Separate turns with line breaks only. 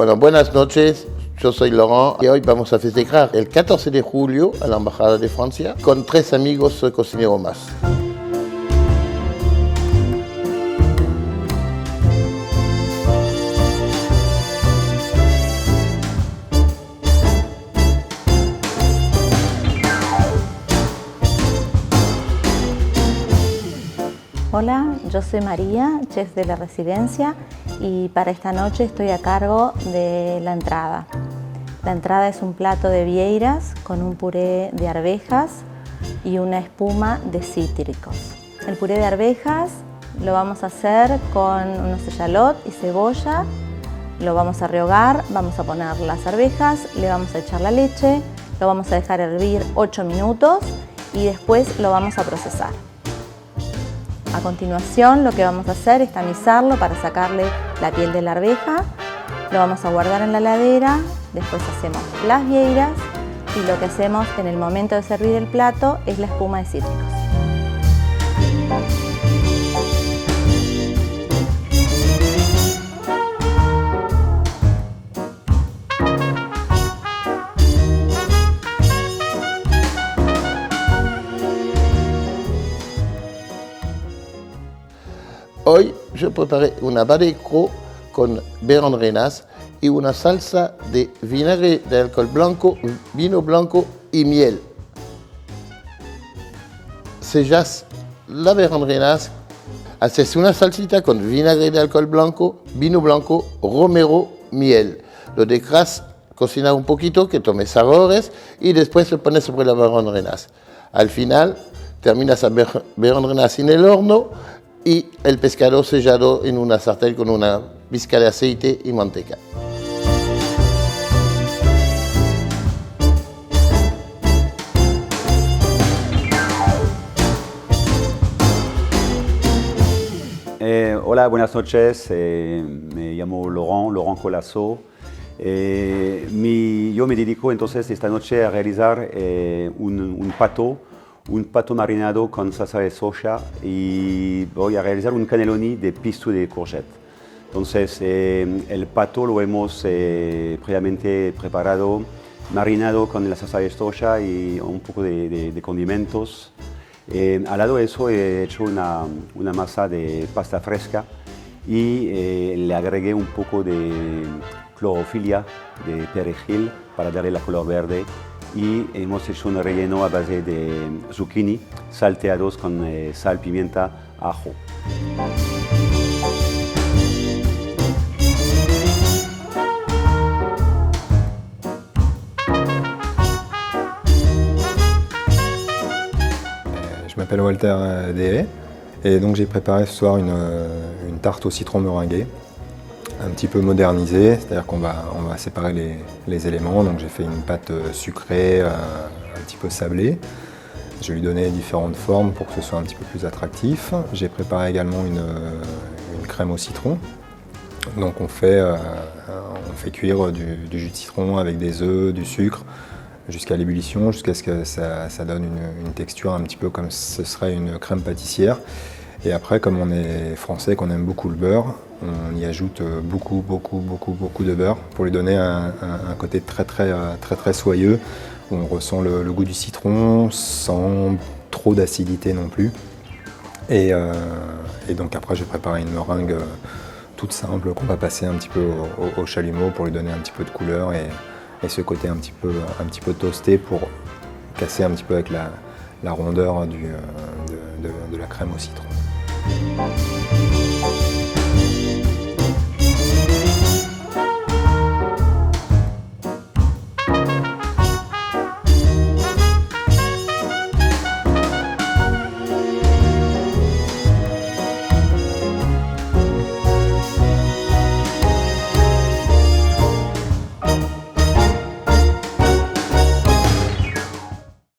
Bueno, buenas noches. Yo soy Laurent y hoy vamos a festejar el 14 de julio a la Embajada de Francia con 3 amigos cocineros más.
Hola, yo soy María, chef de la residencia, y para esta noche estoy a cargo de la entrada. La entrada es un plato de vieiras con un puré de arvejas y una espuma de cítricos. El puré de arvejas lo vamos a hacer con unos echalot y cebolla. Lo vamos a rehogar, vamos a poner las arvejas, le vamos a echar la leche, lo vamos a dejar hervir 8 minutos y después lo vamos a procesar. A continuación, lo que vamos a hacer es tamizarlo para sacarle la piel de la arveja. Lo vamos a guardar en la heladera, después hacemos las vieiras y lo que hacemos en el momento de servir el plato es la espuma de cítricos.
Hoy yo preparé una badecro con berenjenas y una salsa de vinagre de alcohol blanco, vino blanco y miel. Sellas las berenjenas, haces una salsita con vinagre de alcohol blanco, vino blanco, romero, miel. Lo dejas cocinar un poquito, que tome sabores y después lo pones sobre las berenjenas. Al final terminas las berenjenas en el horno y el pescado sellado en una sartén con una pizca de aceite y manteca.
Hola, buenas noches. Me llamo Laurent Colasso. Yo me dedico entonces esta noche a realizar un pato marinado con salsa de soja y voy a realizar un cannelloni de pisto de courgette. Entonces el pato lo hemos previamente preparado, marinado con la salsa de soja y un poco de condimentos. Al lado de eso he hecho una masa de pasta fresca y le agregué un poco de clorofilia, de perejil para darle la color verde. Y hemos hecho un relleno a base de zucchini salteados con sal, pimienta, ajo.
Je m'appelle Walter Dehay et donc j'ai préparé ce soir une tarte au citron meringuée. Un petit peu modernisé, c'est-à-dire qu'on va séparer les éléments. Donc j'ai fait une pâte sucrée, un petit peu sablée. Je vais lui donner différentes formes pour que ce soit un petit peu plus attractif. J'ai préparé également une crème au citron. Donc on fait cuire du jus de citron avec des œufs, du sucre, jusqu'à l'ébullition, jusqu'à ce que ça donne une texture un petit peu comme ce serait une crème pâtissière. Et après, comme on est français, qu'on aime beaucoup le beurre, on y ajoute beaucoup de beurre pour lui donner un côté très soyeux, où on ressent le goût du citron sans trop d'acidité non plus. Et donc après, je vais préparer une meringue toute simple qu'on va passer un petit peu au chalumeau pour lui donner un petit peu de couleur et ce côté un petit peu toasté pour casser un petit peu avec la rondeur de la crème au citron.